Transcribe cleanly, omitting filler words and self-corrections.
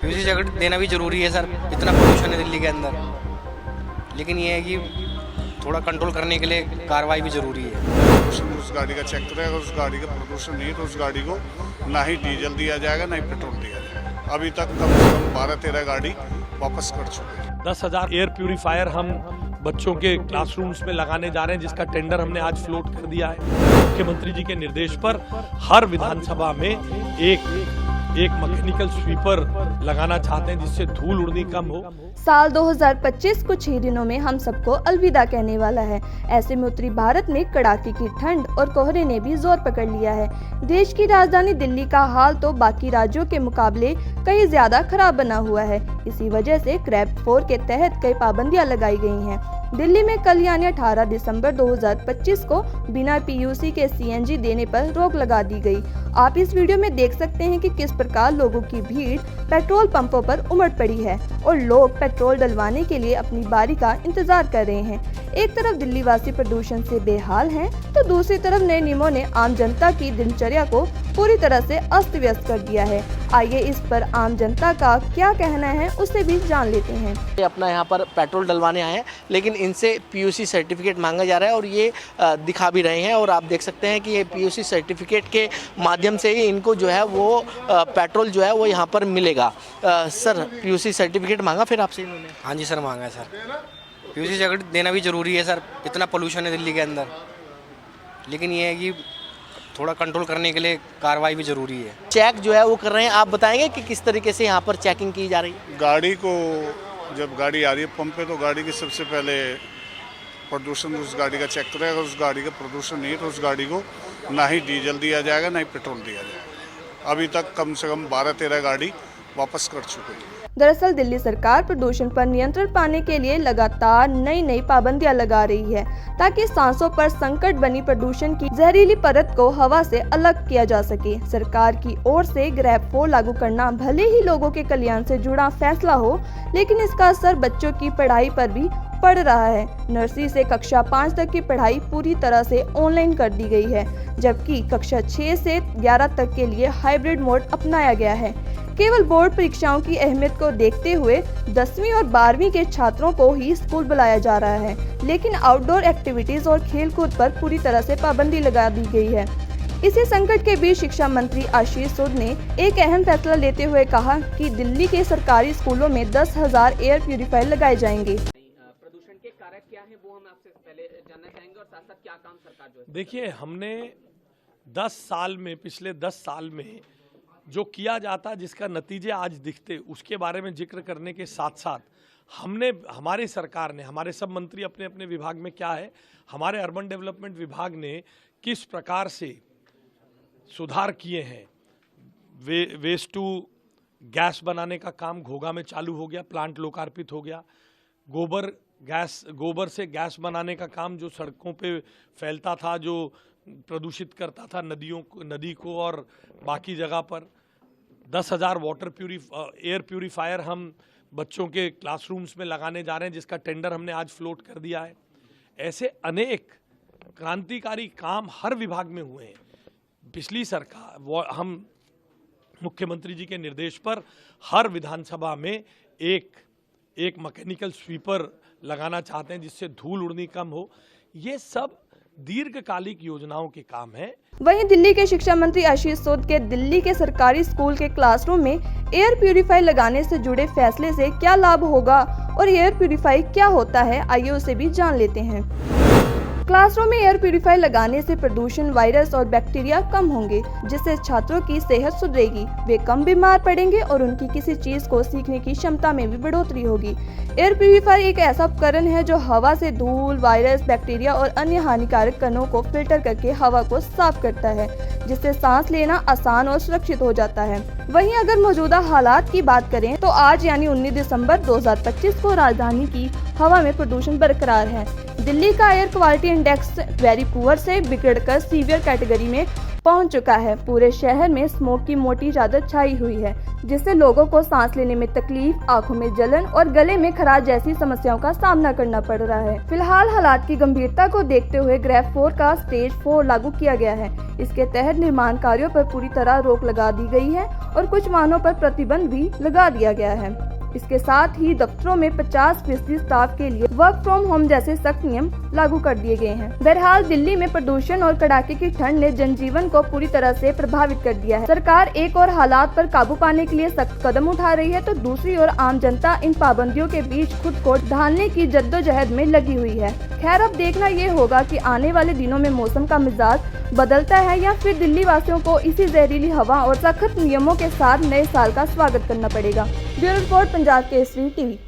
PUC jacket देना भी ज़रूरी है सर, इतना पोल्यूशन है दिल्ली के अंदर। लेकिन ये है कि थोड़ा कंट्रोल करने के लिए कार्रवाई भी ज़रूरी है। प्रदूषण उस गाड़ी का चेक करेगा, उस गाड़ी का प्रदूषण नहीं है तो उस गाड़ी को ना ही डीजल दिया जाएगा ना ही पेट्रोल दिया जाएगा। अभी तक कम से कम 12-13 गाड़ी वापस कर चुके हैं। 10,000 एयर प्यूरीफायर हम बच्चों के क्लासरूम्स में लगाने जा रहे हैं, जिसका टेंडर हमने आज फ्लोट कर दिया है। मुख्यमंत्री जी के निर्देश पर हर विधानसभा में एक मैकेनिकल स्वीपर लगाना चाहते हैं, जिससे धूल उड़नी कम हो। साल 2025 कुछ ही दिनों में हम सबको अलविदा कहने वाला है। ऐसे में उत्तरी भारत में कड़ाके की ठंड और कोहरे ने भी जोर पकड़ लिया है। देश की राजधानी दिल्ली का हाल तो बाकी राज्यों के मुकाबले कहीं ज्यादा खराब बना हुआ है। इसी वजह से क्रैप 4 के तहत कई पाबंदियां लगाई गई हैं। दिल्ली में कल यानी 18 दिसंबर 2025 को बिना पीयूसी के सीएनजी देने पर रोक लगा दी गई। आप इस वीडियो में देख सकते हैं कि किस प्रकार लोगों की भीड़ पेट्रोल पंपों पर उमड़ पड़ी है और लोग पेट्रोल डलवाने के लिए अपनी बारी का इंतजार कर रहे हैं। एक तरफ दिल्ली वासी प्रदूषण से बेहाल हैं, तो दूसरी तरफ नए नियमों ने आम जनता की दिनचर्या को पूरी तरह से अस्त व्यस्त कर दिया है। आइए इस पर आम जनता का क्या कहना है उसे भी जान लेते हैं। अपना यहाँ पर पेट्रोल डलवाने आए हैं, लेकिन इनसे पीयूसी सर्टिफिकेट मांगा जा रहा है और ये दिखा भी रहे हैं। और आप देख सकते हैं कि ये पीयूसी सर्टिफिकेट के माध्यम से ही इनको जो है वो पेट्रोल जो है वो यहाँ पर मिलेगा। सर, पीयूसी सर्टिफिकेट मांगा फिर आपसे इन्होंने? हाँ जी सर, मांगा है सर। पीयूसी जैकेट देना भी ज़रूरी है सर, इतना पोल्यूशन है दिल्ली के अंदर। लेकिन ये है कि थोड़ा कंट्रोल करने के लिए कार्रवाई भी ज़रूरी है। चेक जो है वो कर रहे हैं, आप बताएंगे कि किस तरीके से यहाँ पर चेकिंग की जा रही है? गाड़ी को जब गाड़ी आ रही है पंप पे तो गाड़ी की सबसे पहले प्रदूषण उस गाड़ी का चेक करेगा, उस गाड़ी का प्रदूषण नहीं है तो उस गाड़ी को ना ही डीजल दिया जाएगा ना ही पेट्रोल दिया जाएगा। अभी तक कम से कम 12-13 गाड़ी वापस कर चुके हैं। दरअसल दिल्ली सरकार प्रदूषण पर नियंत्रण पाने के लिए लगातार नई पाबंदियां लगा रही है, ताकि सांसों पर संकट बनी प्रदूषण की जहरीली परत को हवा से अलग किया जा सके। सरकार की ओर से क्रैप 4 लागू करना भले ही लोगों के कल्याण से जुड़ा फैसला हो, लेकिन इसका असर बच्चों की पढ़ाई पर भी पड़ रहा है। नर्सरी से कक्षा 5 तक की पढ़ाई पूरी तरह से ऑनलाइन कर दी गई है, जबकि कक्षा 6 से 11 तक के लिए हाइब्रिड मोड अपनाया गया है। केवल बोर्ड परीक्षाओं की अहमियत को देखते हुए 10वीं और 12वीं के छात्रों को ही स्कूल बुलाया जा रहा है, लेकिन आउटडोर एक्टिविटीज और खेलकूद पर पूरी तरह से पाबंदी लगा दी गई है। इसी संकट के बीच शिक्षा मंत्री आशीष सूद ने एक अहम फैसला लेते हुए कहा कि दिल्ली के सरकारी स्कूलों में 10,000 एयर प्यूरीफायर लगाए जाएंगे। प्रदूषण के कारक क्या हैं वो हम आपसे पहले जानना चाहेंगे और साथ साथ क्या काम सरकार जो है। देखिए, हमने 10 साल में, पिछले 10 साल में जो किया जाता, जिसका नतीजे आज दिखते, उसके बारे में जिक्र करने के साथ साथ हमारी सरकार ने, हमारे सब मंत्री अपने अपने विभाग में क्या है, हमारे अर्बन डेवलपमेंट विभाग ने किस प्रकार से सुधार किए हैं। वेस्ट टू गैस बनाने का काम घोघा में चालू हो गया, प्लांट लोकार्पित हो गया। गोबर से गैस बनाने का काम जो सड़कों पे फैलता था, जो प्रदूषित करता था नदी को और बाकी जगह पर, 10,000 एयर प्यूरीफायर हम बच्चों के क्लासरूम्स में लगाने जा रहे हैं, जिसका टेंडर हमने आज फ्लोट कर दिया है। ऐसे अनेक क्रांतिकारी काम हर विभाग में हुए हैं। पिछली सरकार, हम मुख्यमंत्री जी के निर्देश पर हर विधानसभा में एक मैकेनिकल स्वीपर लगाना चाहते हैं, जिससे धूल उड़नी कम हो। ये सब दीर्घकालिक योजनाओं के काम है। वहीं दिल्ली के शिक्षा मंत्री आशीष सूद के दिल्ली के सरकारी स्कूल के क्लासरूम में एयर प्यूरीफायर लगाने से जुड़े फैसले से क्या लाभ होगा और एयर प्यूरीफायर क्या होता है, आइए उसे भी जान लेते हैं। क्लासरूम में एयर प्यूरीफायर लगाने से प्रदूषण, वायरस और बैक्टीरिया कम होंगे, जिससे छात्रों की सेहत सुधरेगी, वे कम बीमार पड़ेंगे और उनकी किसी चीज को सीखने की क्षमता में भी बढ़ोतरी होगी। एयर प्यूरीफायर एक ऐसा उपकरण है जो हवा से धूल, वायरस, बैक्टीरिया और अन्य हानिकारक कणों को फिल्टर करके हवा को साफ करता है, जिससे सांस लेना आसान और सुरक्षित हो जाता है। वहीं अगर मौजूदा हालात की बात करें तो आज यानी 19 दिसंबर 2025 को राजधानी की हवा में प्रदूषण बरकरार है। दिल्ली का air quality index very poor से बिगड़कर सीवियर कैटेगरी में पहुंच चुका है। पूरे शहर में स्मोक की मोटी चादर छाई हुई है, जिससे लोगों को सांस लेने में तकलीफ, आंखों में जलन और गले में खराश जैसी समस्याओं का सामना करना पड़ रहा है। फिलहाल हालात की गंभीरता को देखते हुए ग्रेफ 4 का स्टेज 4 लागू किया गया है। इसके तहत निर्माण कार्यों पर पूरी तरह रोक लगा दी गई है और कुछ वाहनों पर प्रतिबंध भी लगा दिया गया है। इसके साथ ही दफ्तरों में 50% स्टाफ के लिए वर्क फ्रॉम होम जैसे सख्त नियम लागू कर दिए गए हैं। बहरहाल दिल्ली में प्रदूषण और कड़ाके की ठंड ने जनजीवन को पूरी तरह से प्रभावित कर दिया है। सरकार एक और हालात पर काबू पाने के लिए सख्त कदम उठा रही है, तो दूसरी ओर आम जनता इन पाबंदियों के बीच खुद को ढालने की जद्दोजहद में लगी हुई है। खैर, अब देखना ये होगा कि आने वाले दिनों में मौसम का मिजाज बदलता है या फिर दिल्ली वासियों को इसी जहरीली हवा और सख्त नियमों के साथ नए साल का स्वागत करना पड़ेगा। Bureau report, Punjab Kesari TV.